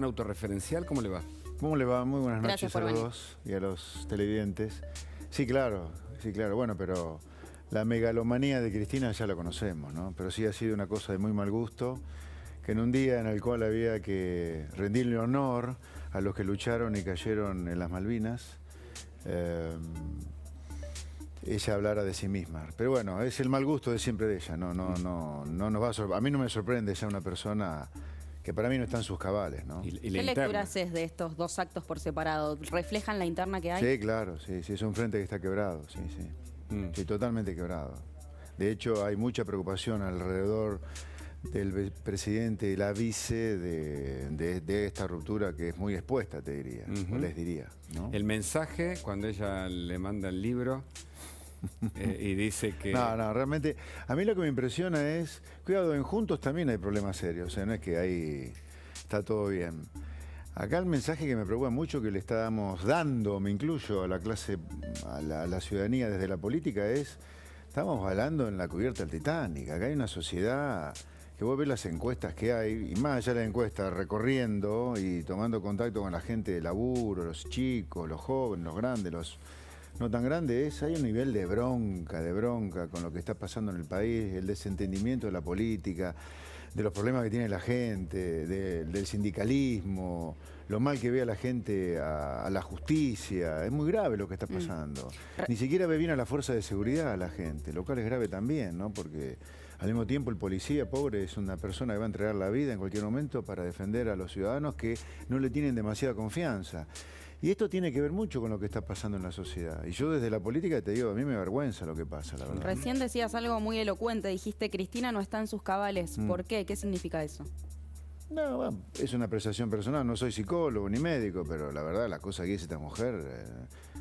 Autorreferencial, ¿cómo le va? ¿Cómo le va? Muy buenas Gracias noches a por los venir. dos y a los televidentes. Sí, claro, bueno, pero la megalomanía de Cristina ya la conocemos, ¿no? Pero sí ha sido una cosa de muy mal gusto, que en un día en el cual había que rendirle honor a los que lucharon y cayeron en las Malvinas, ella hablara de sí misma. Pero bueno, es el mal gusto de siempre de ella, no nos va a mí no me sorprende ya una persona que para mí no está en sus cabales, ¿no? Y la ¿Qué interna. lectura haces de estos dos actos por separado? ¿Reflejan la interna que hay? Sí, claro, sí, es un frente que está quebrado, sí. Sí, totalmente quebrado. De hecho, hay mucha preocupación alrededor del presidente y la vice de esta ruptura que es muy expuesta, te diría, o les diría, ¿no? El mensaje, cuando ella le manda el libro y dice que... No, realmente, a mí lo que me impresiona es, cuidado, en Juntos también hay problemas serios, o sea, no es que ahí está todo bien. Acá el mensaje que me preocupa mucho, que le estamos dando, me incluyo, a la clase, a la ciudadanía desde la política, es, estamos balando en la cubierta del Titanic. Acá hay una sociedad que vos ves las encuestas que hay, y más allá de la encuesta, recorriendo y tomando contacto con la gente de laburo, los chicos, los jóvenes, los grandes, los no tan grandes, hay un nivel de bronca con lo que está pasando en el país, el desentendimiento de la política, de los problemas que tiene la gente, del sindicalismo, lo mal que ve a la gente a la justicia. Es muy grave lo que está pasando. Ni siquiera ve bien a la fuerza de seguridad a la gente, lo cual es grave también, ¿no? Porque al mismo tiempo el policía, pobre, es una persona que va a entregar la vida en cualquier momento para defender a los ciudadanos que no le tienen demasiada confianza. Y esto tiene que ver mucho con lo que está pasando en la sociedad. Y yo desde la política te digo, a mí me avergüenza lo que pasa, la verdad. Recién decías algo muy elocuente, dijiste Cristina no está en sus cabales. ¿Por qué? ¿Qué significa eso? No, bueno, es una apreciación personal, no soy psicólogo ni médico, pero la verdad la cosa que dice esta mujer,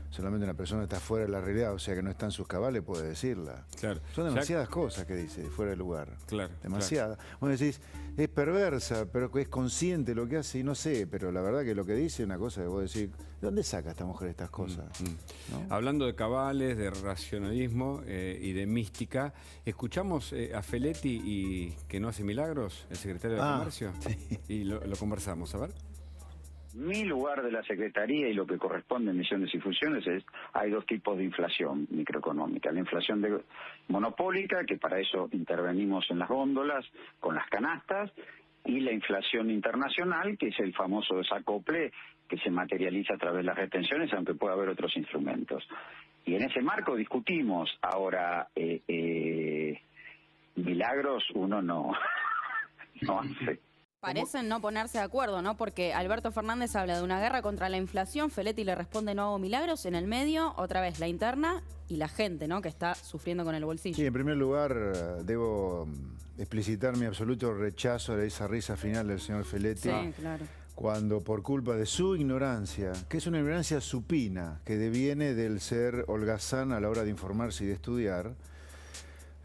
solamente una persona está fuera de la realidad, o sea que no está en sus cabales, puede decirla. Claro. Son demasiadas cosas que dice, fuera de lugar. Claro. Demasiadas. Vos decís, es perversa, pero que es consciente de lo que hace y no sé, pero la verdad que lo que dice es una cosa que vos decís, ¿de dónde saca esta mujer estas cosas? ¿No? Hablando de cabales, de racionalismo y de mística, escuchamos a Feletti y que no hace milagros, el secretario de Comercio, y lo conversamos, a ver. Mi lugar de la Secretaría y lo que corresponde en misiones y funciones es, hay dos tipos de inflación microeconómica. La inflación monopólica, que para eso intervenimos en las góndolas, con las canastas, y la inflación internacional, que es el famoso desacople que se materializa a través de las retenciones, aunque pueda haber otros instrumentos. Y en ese marco discutimos. Ahora, milagros uno no hace. Parecen no ponerse de acuerdo, ¿no? Porque Alberto Fernández habla de una guerra contra la inflación, Feletti le responde no hago milagros, en el medio, otra vez la interna y la gente, ¿no? Que está sufriendo con el bolsillo. Sí, en primer lugar debo explicitar mi absoluto rechazo a esa risa final del señor Feletti. Sí, claro. Cuando por culpa de su ignorancia, que es una ignorancia supina, que deviene del ser holgazán a la hora de informarse y de estudiar,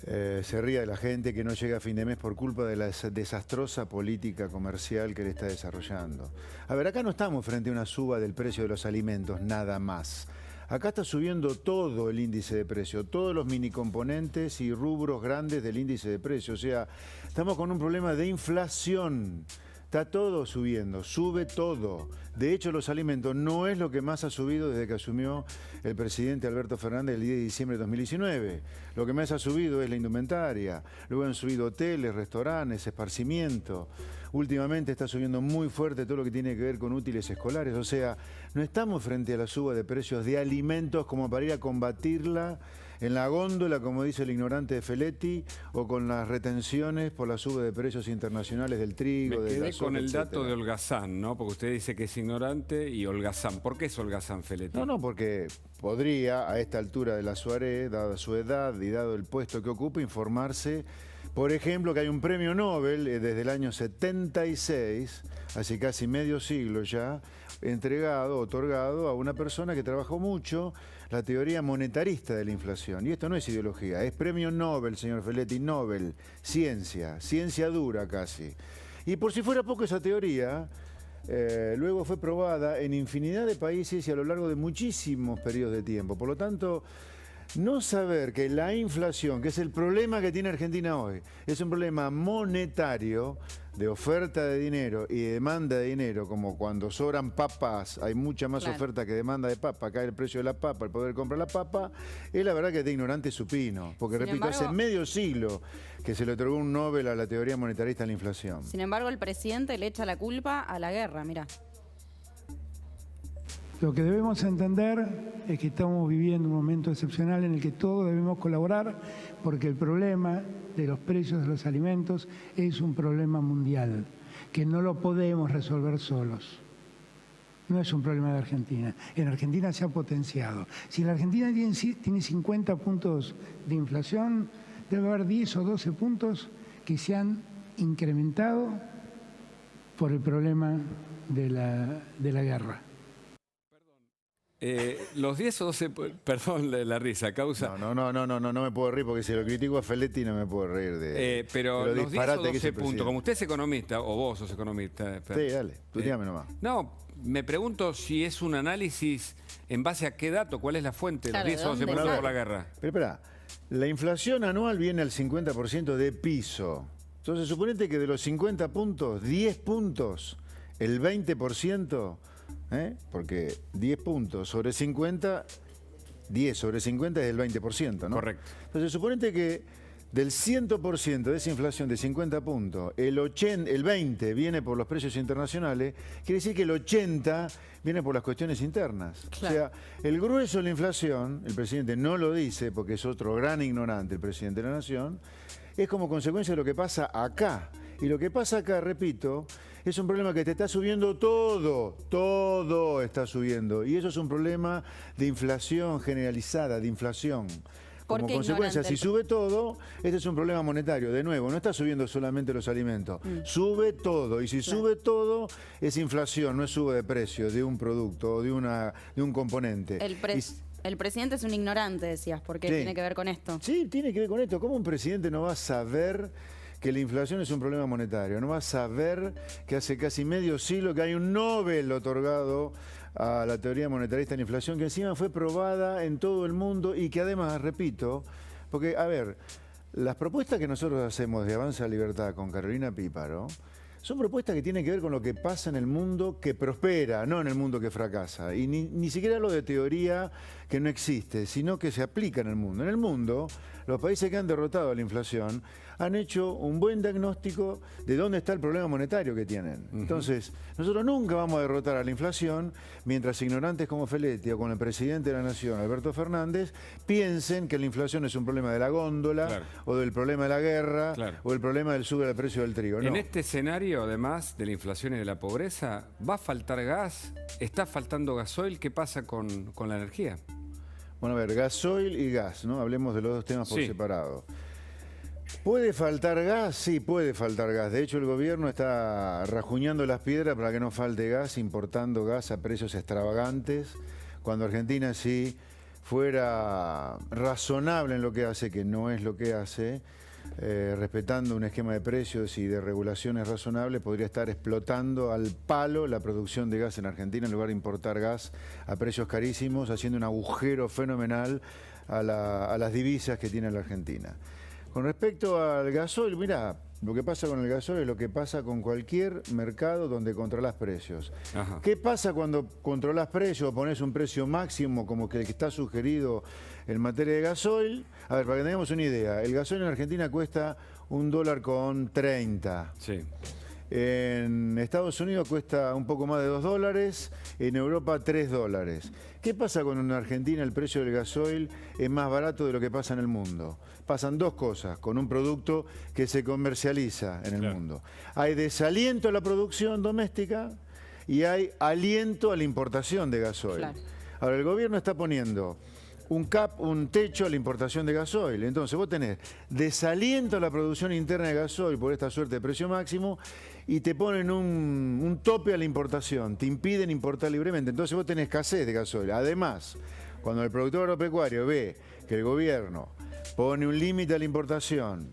se ríe de la gente que no llega a fin de mes por culpa de la desastrosa política comercial que él está desarrollando. A ver, acá no estamos frente a una suba del precio de los alimentos, nada más. Acá está subiendo todo el índice de precio, todos los minicomponentes y rubros grandes del índice de precio. O sea, estamos con un problema de inflación. Está todo subiendo, sube todo. De hecho, los alimentos no es lo que más ha subido desde que asumió el presidente Alberto Fernández el 10 de diciembre de 2019. Lo que más ha subido es la indumentaria. Luego han subido hoteles, restaurantes, esparcimiento. Últimamente está subiendo muy fuerte todo lo que tiene que ver con útiles escolares. O sea, no estamos frente a la suba de precios de alimentos como para ir a combatirla en la góndola, como dice el ignorante de Feletti, o con las retenciones por la suba de precios internacionales del trigo, Me de quedé la con el etcétera. dato de holgazán, ¿no? Porque usted dice que es ignorante y holgazán. ¿Por qué es holgazán, Feletti? No, porque podría, a esta altura de la Suárez, dada su edad y dado el puesto que ocupa, informarse, por ejemplo, que hay un premio Nobel desde el año 76, hace casi medio siglo ya, otorgado a una persona que trabajó mucho la teoría monetarista de la inflación. Y esto no es ideología, es premio Nobel, señor Feletti, Nobel, ciencia dura casi. Y por si fuera poco esa teoría, luego fue probada en infinidad de países y a lo largo de muchísimos periodos de tiempo. Por lo tanto, No saber que la inflación, que es el problema que tiene Argentina hoy, es un problema monetario, de oferta de dinero y de demanda de dinero, como cuando sobran papas, hay mucha más oferta que demanda de papa, cae el precio de la papa, el poder comprar la papa, es la verdad que de ignorante supino, porque Sin repito, embargo, hace medio siglo que se le otorgó un Nobel a la teoría monetarista de la inflación. Sin embargo, el presidente le echa la culpa a la guerra, mirá. Lo que debemos entender es que estamos viviendo un momento excepcional en el que todos debemos colaborar porque el problema de los precios de los alimentos es un problema mundial, que no lo podemos resolver solos. No es un problema de Argentina. En Argentina se ha potenciado. Si la Argentina tiene 50 puntos de inflación, debe haber 10 o 12 puntos que se han incrementado por el problema de la guerra. Los 10 o 12, perdón la risa, causa... No me puedo reír porque si lo critico a Feletti no me puedo reír de pero de los 10 o 12 puntos, presidente. como usted es economista, o vos sos economista... Sí, dale, tú dígame nomás. No, me pregunto si es un análisis en base a qué dato, cuál es la fuente, Claro, los 10 o 12 ¿de dónde puntos sale? por la guerra. Pero espera, la inflación anual viene al 50% de piso. Entonces, suponete que de los 50 puntos, 10 puntos, el 20%... porque 10 puntos sobre 50, 10 sobre 50 es el 20%, ¿no? Correcto. Entonces, suponete que del 100% de esa inflación de 50 puntos, el 20 viene por los precios internacionales, quiere decir que el 80 viene por las cuestiones internas. Claro. O sea, el grueso de la inflación, el presidente no lo dice porque es otro gran ignorante, el presidente de la Nación, es como consecuencia de lo que pasa acá. Y lo que pasa acá, repito, es un problema que te está subiendo todo está subiendo. Y eso es un problema de inflación generalizada, de inflación. Como consecuencia, si sube todo, este es un problema monetario. De nuevo, no está subiendo solamente los alimentos, sube todo. Y si sube todo, es inflación, no es sube de precio de un producto o de un componente. El presidente es un ignorante, decías, ¿por qué tiene que ver con esto? Sí, tiene que ver con esto. ¿Cómo un presidente no va a saber que la inflación es un problema monetario? No va a saber que hace casi medio siglo que hay un Nobel otorgado a la teoría monetarista de la inflación, que encima fue probada en todo el mundo y que además, repito, porque, a ver, las propuestas que nosotros hacemos de Avanza a la Libertad con Carolina Píparo son propuestas que tienen que ver con lo que pasa en el mundo que prospera, no en el mundo que fracasa. Y ni siquiera lo de teoría que no existe, sino que se aplica en el mundo. En el mundo, los países que han derrotado a la inflación han hecho un buen diagnóstico de dónde está el problema monetario que tienen. Entonces, nosotros nunca vamos a derrotar a la inflación mientras ignorantes como Feletti o con el presidente de la Nación, Alberto Fernández, piensen que la inflación es un problema de la góndola, o del problema de la guerra, o el problema del sube del precio del trigo. No. En este escenario, además de la inflación y de la pobreza, ¿va a faltar gas? ¿Está faltando gasoil? ¿Qué pasa con la energía? Bueno, a ver, gasoil y gas, ¿no? Hablemos de los dos temas por separado. ¿Puede faltar gas? Sí, puede faltar gas. De hecho, el gobierno está rajuñando las piedras para que no falte gas, importando gas a precios extravagantes. Cuando Argentina sí fuera razonable en lo que hace, que no es lo que hace, respetando un esquema de precios y de regulaciones razonables, podría estar explotando al palo la producción de gas en Argentina en lugar de importar gas a precios carísimos, haciendo un agujero fenomenal a las divisas que tiene la Argentina. Con respecto al gasoil, mirá, lo que pasa con el gasoil es lo que pasa con cualquier mercado donde controlás precios. ¿Qué pasa cuando controlás precios o pones un precio máximo como que el que está sugerido en materia de gasoil? A ver, para que tengamos una idea, el gasoil en Argentina cuesta $1,30. Sí. En Estados Unidos cuesta un poco más de $2, en Europa $3. ¿Qué pasa cuando en Argentina el precio del gasoil es más barato de lo que pasa en el mundo? Pasan dos cosas con un producto que se comercializa en el mundo. Hay desaliento a la producción doméstica y hay aliento a la importación de gasoil. Ahora, el gobierno está poniendo un techo a la importación de gasoil. Entonces vos tenés desaliento a la producción interna de gasoil por esta suerte de precio máximo y te ponen un tope a la importación, te impiden importar libremente. Entonces vos tenés escasez de gasoil. Además, cuando el productor agropecuario ve que el gobierno pone un límite a la importación,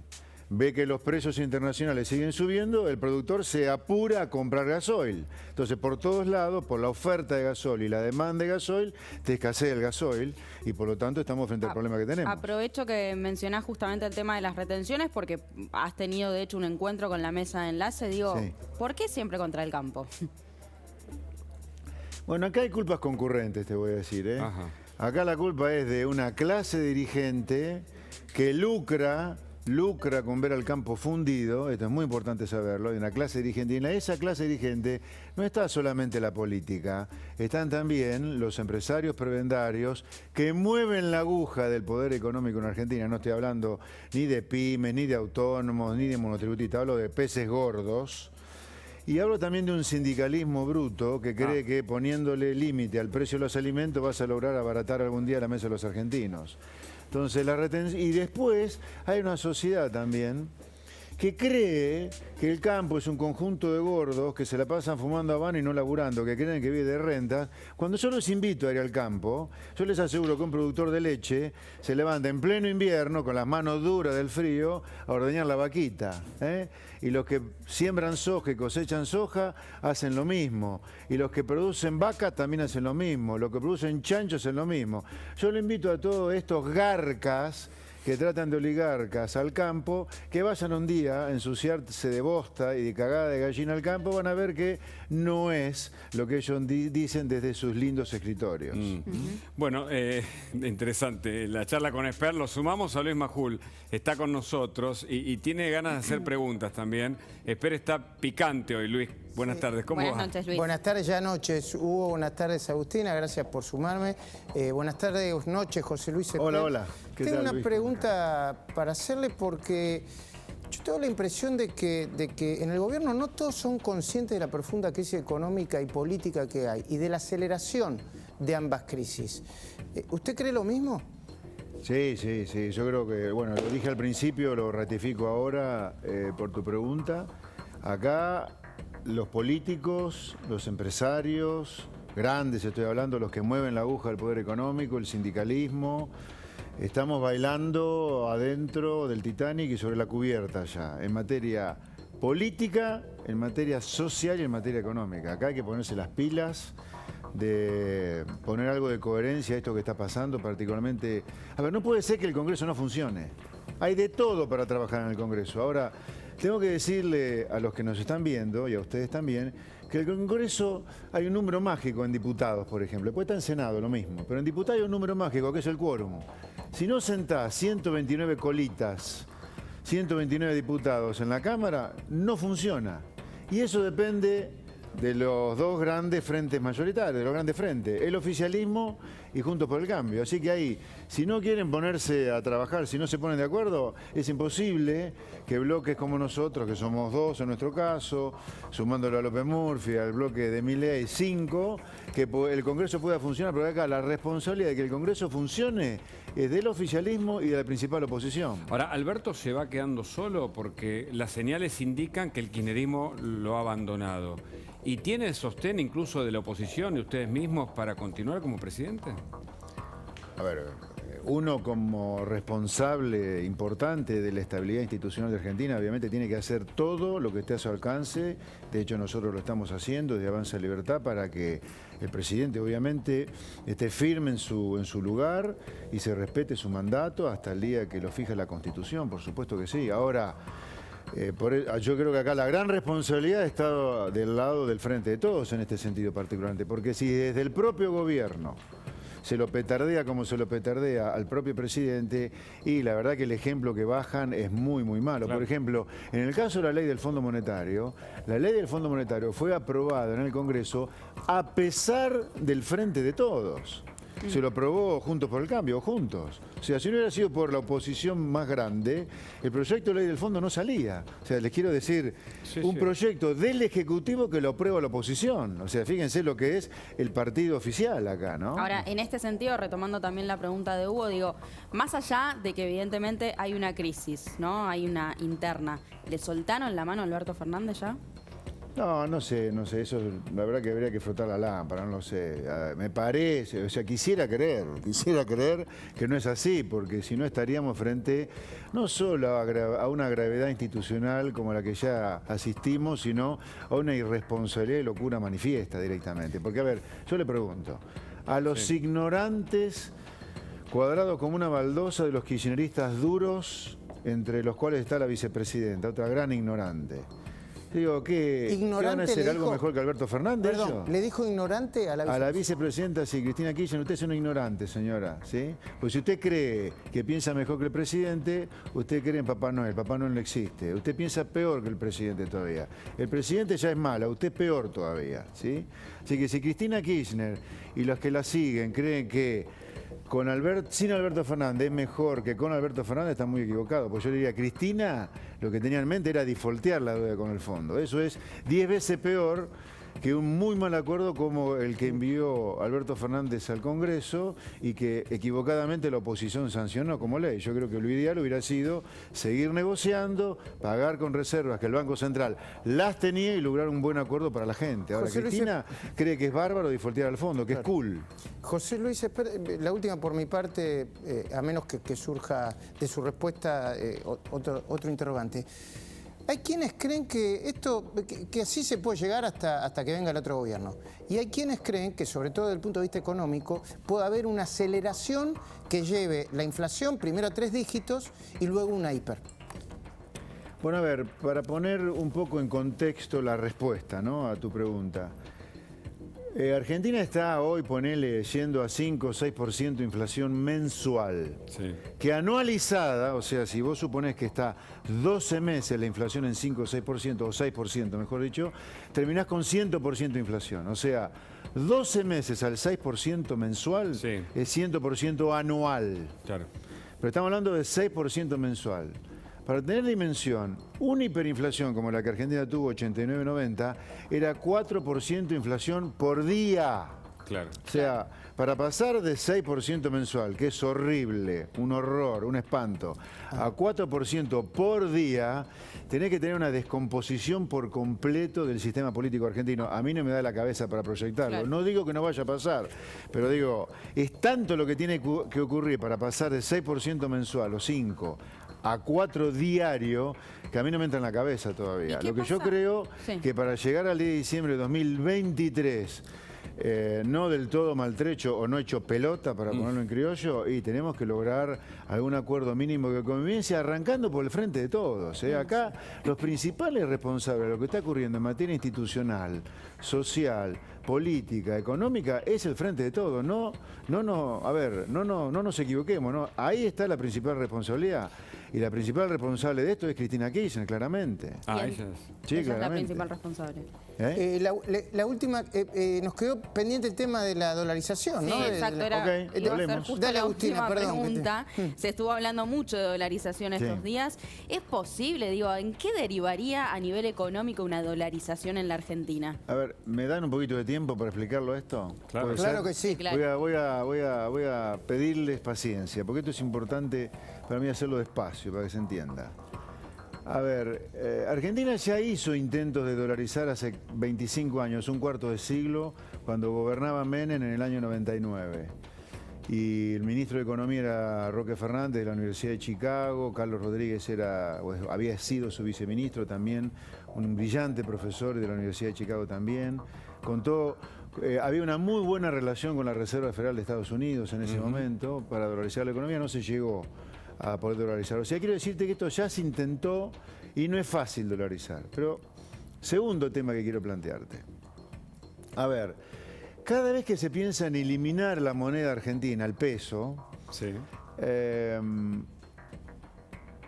ve que los precios internacionales siguen subiendo, el productor se apura a comprar gasoil. Entonces, por todos lados, por la oferta de gasoil y la demanda de gasoil, te escasea el gasoil y por lo tanto estamos frente al problema que tenemos. Aprovecho que mencionás justamente el tema de las retenciones porque has tenido de hecho un encuentro con la mesa de enlace. Digo, Sí. ¿por qué siempre contra el campo? Bueno, acá hay culpas concurrentes, te voy a decir, ¿eh? Ajá. Acá la culpa es de una clase dirigente que lucra con ver al campo fundido, esto es muy importante saberlo, de una clase dirigente, y en esa clase dirigente no está solamente la política, están también los empresarios prebendarios que mueven la aguja del poder económico en Argentina. No estoy hablando ni de pymes, ni de autónomos, ni de monotributistas, hablo de peces gordos. Y hablo también de un sindicalismo bruto que cree que poniéndole límite al precio de los alimentos vas a lograr abaratar algún día la mesa de los argentinos. Entonces, la retención. Y después hay una sociedad también que cree que el campo es un conjunto de gordos que se la pasan fumando habano y no laburando, que creen que vive de rentas. Cuando yo los invito a ir al campo, yo les aseguro que un productor de leche se levanta en pleno invierno con las manos duras del frío a ordeñar la vaquita, ¿eh? Y los que siembran soja y cosechan soja hacen lo mismo. Y los que producen vacas también hacen lo mismo. Los que producen chanchos hacen lo mismo. Yo le invito a todos estos garcas que tratan de oligarcas al campo, que vayan un día a ensuciarse de bosta y de cagada de gallina al campo, van a ver que no es lo que ellos dicen desde sus lindos escritorios. Bueno, interesante. La charla con Esper, lo sumamos a Luis Majul, está con nosotros y tiene ganas de hacer preguntas también. Esper está picante hoy, Luis. Buenas tardes, ¿cómo va? Buenas noches, Luis. Buenas tardes, ya noches. Hugo, buenas tardes, Agustina, gracias por sumarme. Buenas tardes, noches, José Luis. Hola, hola. ¿Qué Tengo tal, una Luis? pregunta para hacerle porque yo tengo la impresión de que en el gobierno no todos son conscientes de la profunda crisis económica y política que hay y de la aceleración de ambas crisis. ¿Usted cree lo mismo? Sí. Yo creo que, bueno, lo dije al principio, lo ratifico ahora por tu pregunta. Acá los políticos, los empresarios, grandes estoy hablando, los que mueven la aguja del poder económico, el sindicalismo, estamos bailando adentro del Titanic y sobre la cubierta ya, en materia política, en materia social y en materia económica. Acá hay que ponerse las pilas, de poner algo de coherencia a esto que está pasando, particularmente. A ver, no puede ser que el Congreso no funcione. Hay de todo para trabajar en el Congreso. Ahora, tengo que decirle a los que nos están viendo, y a ustedes también, que en el Congreso hay un número mágico en diputados, por ejemplo. Después está en Senado, lo mismo. Pero en diputados hay un número mágico, que es el quórum. Si no sentás 129 colitas, 129 diputados en la Cámara, no funciona. Y eso depende de los dos grandes frentes mayoritarios, de los grandes frentes, el oficialismo y Juntos por el Cambio. Así que ahí, si no quieren ponerse a trabajar, si no se ponen de acuerdo, es imposible que bloques como nosotros, que somos dos en nuestro caso, sumándolo a López Murphy, al bloque de Milei, 5, que el Congreso pueda funcionar, pero acá la responsabilidad de que el Congreso funcione es del oficialismo y de la principal oposición. Ahora, Alberto se va quedando solo porque las señales indican que el kirchnerismo lo ha abandonado. ¿Y tiene sostén incluso de la oposición y ustedes mismos para continuar como presidente? A ver, uno como responsable importante de la estabilidad institucional de Argentina obviamente tiene que hacer todo lo que esté a su alcance. De hecho, nosotros lo estamos haciendo desde Avanza Libertad para que el presidente obviamente esté firme en su lugar y se respete su mandato hasta el día que lo fija la Constitución, por supuesto que sí. Ahora, yo creo que acá la gran responsabilidad está del lado del Frente de Todos en este sentido particularmente, porque si desde el propio gobierno se lo petardea como se lo petardea al propio presidente, y la verdad que el ejemplo que bajan es muy, muy malo. Claro. Por ejemplo, en el caso de la ley del Fondo Monetario, la ley del Fondo Monetario fue aprobada en el Congreso a pesar del Frente de Todos. Se lo aprobó Juntos por el Cambio, juntos. O sea, si no hubiera sido por la oposición más grande, el proyecto de ley del fondo no salía. O sea, les quiero decir, proyecto del Ejecutivo que lo aprueba la oposición. O sea, fíjense lo que es el partido oficial acá, ¿no? Ahora, en este sentido, retomando también la pregunta de Hugo, digo, más allá de que evidentemente hay una crisis, ¿no? Hay una interna, ¿le soltaron la mano a Alberto Fernández ya? No sé, eso la verdad que habría que frotar la lámpara, no lo sé. Me parece, o sea, quisiera creer que no es así, porque si no estaríamos frente no solo a una gravedad institucional como la que ya asistimos, sino a una irresponsabilidad y locura manifiesta directamente. Porque, a ver, yo le pregunto, a los ignorantes cuadrados como una baldosa de los kirchneristas duros, entre los cuales está la vicepresidenta, otra gran ignorante. Digo, ¿qué van a hacer algo mejor que Alberto Fernández? Perdón, ¿le dijo ignorante a la vicepresidenta? Sí, Cristina Kirchner, usted es una ignorante, señora, ¿sí? Pues si usted cree que piensa mejor que el presidente, usted cree en Papá Noel no existe. Usted piensa peor que el presidente todavía. El presidente ya es malo, usted es peor todavía, ¿sí? Así que si Cristina Kirchner y los que la siguen creen que sin Alberto Fernández es mejor que con Alberto Fernández, está muy equivocado. Pues yo le diría, Cristina lo que tenía en mente era defaultear la deuda con el fondo. Eso es 10 veces peor que un muy mal acuerdo como el que envió Alberto Fernández al Congreso y que equivocadamente la oposición sancionó como ley. Yo creo que lo ideal hubiera sido seguir negociando, pagar con reservas que el Banco Central las tenía y lograr un buen acuerdo para la gente. Ahora, José Cristina cree que es bárbaro defaultear al fondo, que es cool. José Luis, la última por mi parte, a menos que surja de su respuesta otro interrogante. Hay quienes creen que que así se puede llegar hasta que venga el otro gobierno. Y hay quienes creen que, sobre todo desde el punto de vista económico, puede haber una aceleración que lleve la inflación primero a 3 dígitos y luego una hiper. Bueno, a ver, para poner un poco en contexto la respuesta, ¿no?, a tu pregunta. Argentina está hoy, ponele, yendo a 5 o 6% de inflación mensual. Sí. Que anualizada, o sea, si vos suponés que está 12 meses la inflación en 5 o 6%, o 6%, mejor dicho, terminás con 100% de inflación. O sea, 12 meses al 6% mensual sí. Es 100% anual. Claro. Pero estamos hablando de 6% mensual. Para tener dimensión, una hiperinflación como la que Argentina tuvo 89-90 era 4% de inflación por día. Claro. O sea, para pasar de 6% mensual, que es horrible, un horror, un espanto, a 4% por día, tenés que tener una descomposición por completo del sistema político argentino. A mí no me da la cabeza para proyectarlo. Claro. No digo que no vaya a pasar, pero digo, es tanto lo que tiene que ocurrir para pasar de 6% mensual o 5% a 4 diario, que a mí no me entra en la cabeza todavía. Lo que pasa? Yo creo que para llegar al 10 de diciembre de 2023, no del todo maltrecho o no hecho pelota, para ponerlo en criollo, y tenemos que lograr algún acuerdo mínimo de convivencia, arrancando por el frente de todos. Acá los principales responsables de lo que está ocurriendo en materia institucional, social, política, económica, es el frente de todos. No nos equivoquemos, ¿no? Ahí está la principal responsabilidad. Y la principal responsable de esto es Cristina Kirchner, claramente. Ella es. Sí, ella es la principal responsable. La última, nos quedó pendiente el tema de la dolarización, ¿no? Sí, exacto. Iba a ser justo la última pregunta. Se estuvo hablando mucho de dolarización estos días. ¿Es posible, digo, en qué derivaría a nivel económico una dolarización en la Argentina? A ver, ¿me dan un poquito de tiempo para explicarlo esto? Claro que sí. Claro. Voy a pedirles paciencia, porque esto es importante para mí hacerlo despacio, para que se entienda. A ver, Argentina ya hizo intentos de dolarizar hace 25 años, un cuarto de siglo, cuando gobernaba Menem en el año 99. Y el ministro de Economía era Roque Fernández de la Universidad de Chicago, Carlos Rodríguez había sido su viceministro también, un brillante profesor de la Universidad de Chicago también. Había una muy buena relación con la Reserva Federal de Estados Unidos en ese momento para dolarizar la economía, no se llegó a poder dolarizar. O sea, quiero decirte que esto ya se intentó y no es fácil dolarizar. Pero, segundo tema que quiero plantearte. A ver, cada vez que se piensa en eliminar la moneda argentina, el peso,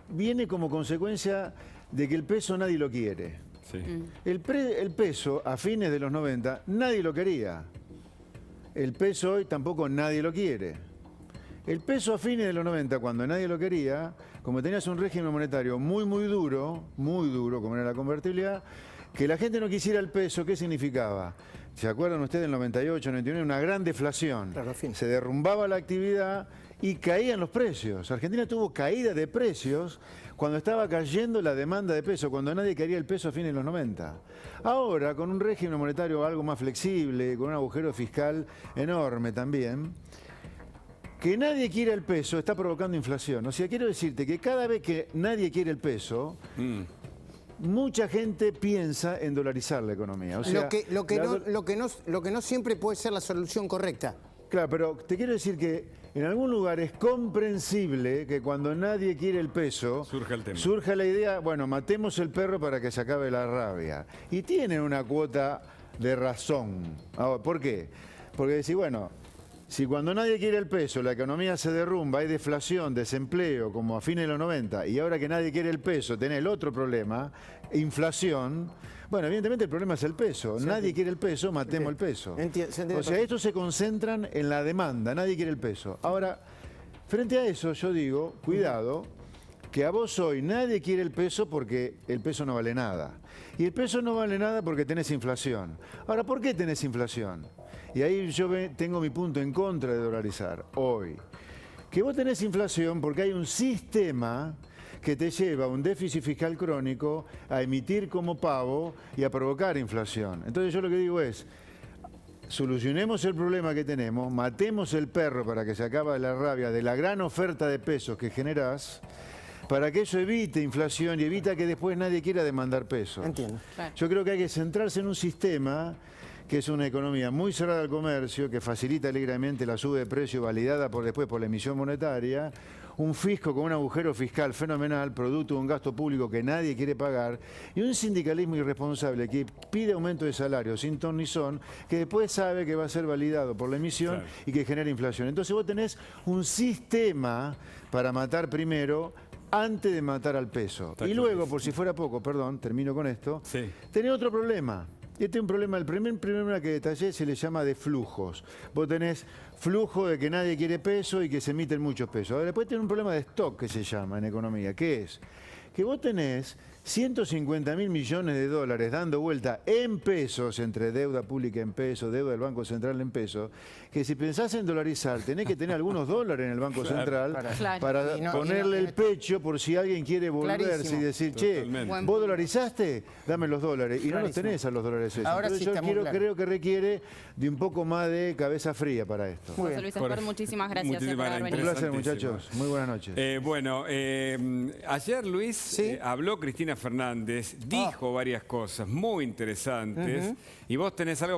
viene como consecuencia de que el peso nadie lo quiere. Sí. El peso, a fines de los 90, nadie lo quería. El peso hoy tampoco nadie lo quiere. El peso a fines de los 90, cuando nadie lo quería, como tenías un régimen monetario muy duro, como era la convertibilidad, que la gente no quisiera el peso, ¿qué significaba? ¿Se acuerdan ustedes del 98, 99? Una gran deflación. Claro, se derrumbaba la actividad y caían los precios. Argentina tuvo caída de precios cuando estaba cayendo la demanda de peso, cuando nadie quería el peso a fines de los 90. Ahora, con un régimen monetario algo más flexible, con un agujero fiscal enorme también, que nadie quiera el peso está provocando inflación. O sea, quiero decirte que cada vez que nadie quiere el peso, mucha gente piensa en dolarizar la economía. O sea, lo que no siempre puede ser la solución correcta. Claro, pero te quiero decir que en algún lugar es comprensible que cuando nadie quiere el peso, surja la idea, bueno, matemos el perro para que se acabe la rabia. Y tienen una cuota de razón. Ahora, ¿por qué? Porque decís, bueno, si cuando nadie quiere el peso, la economía se derrumba, hay deflación, desempleo, como a fines de los 90, y ahora que nadie quiere el peso, tenés el otro problema, inflación. Bueno, evidentemente el problema es el peso. Nadie quiere el peso, matemos el peso. O sea, estos se concentran en la demanda, nadie quiere el peso. Ahora, frente a eso, yo digo, cuidado, que a vos hoy nadie quiere el peso porque el peso no vale nada. Y el peso no vale nada porque tenés inflación. Ahora, ¿por qué tenés inflación? Y ahí yo tengo mi punto en contra de dolarizar hoy. Que vos tenés inflación porque hay un sistema que te lleva a un déficit fiscal crónico, a emitir como pavo y a provocar inflación. Entonces yo lo que digo es, solucionemos el problema que tenemos, matemos el perro para que se acabe la rabia de la gran oferta de pesos que generás, para que eso evite inflación y evita que después nadie quiera demandar pesos. Entiendo. Claro. Yo creo que hay que centrarse en un sistema que es una economía muy cerrada al comercio, que facilita alegremente la suba de precio validada después por la emisión monetaria, un fisco con un agujero fiscal fenomenal, producto de un gasto público que nadie quiere pagar, y un sindicalismo irresponsable que pide aumento de salario sin ton ni son, que después sabe que va a ser validado por la emisión y que genera inflación. Entonces vos tenés un sistema para matar primero, antes de matar al peso. Y luego, por si fuera poco, perdón, termino con esto, tenés otro problema. Este es un problema, el primer problema que detallé se le llama de flujos. Vos tenés flujo de que nadie quiere peso y que se emiten muchos pesos. Ahora después tenés un problema de stock que se llama en economía. ¿Qué es? Que vos tenés 150.000 millones de dólares dando vuelta en pesos, entre deuda pública en pesos, deuda del Banco Central en pesos, que si pensás en dolarizar, tenés que tener algunos dólares en el Banco Central para ponerle el pecho por si alguien quiere volverse y decir, che, ¿vos dolarizaste? Dame los dólares. Y no los tenés a los dólares esos. Ahora Entonces sí creo que requiere de un poco más de cabeza fría para esto. José Luis Esper, muchísimas gracias por haber Un venido. placer, muchachos. Muy buenas noches. Ayer, Luis, habló Cristina Fernández, dijo varias cosas muy interesantes, y vos tenés algo para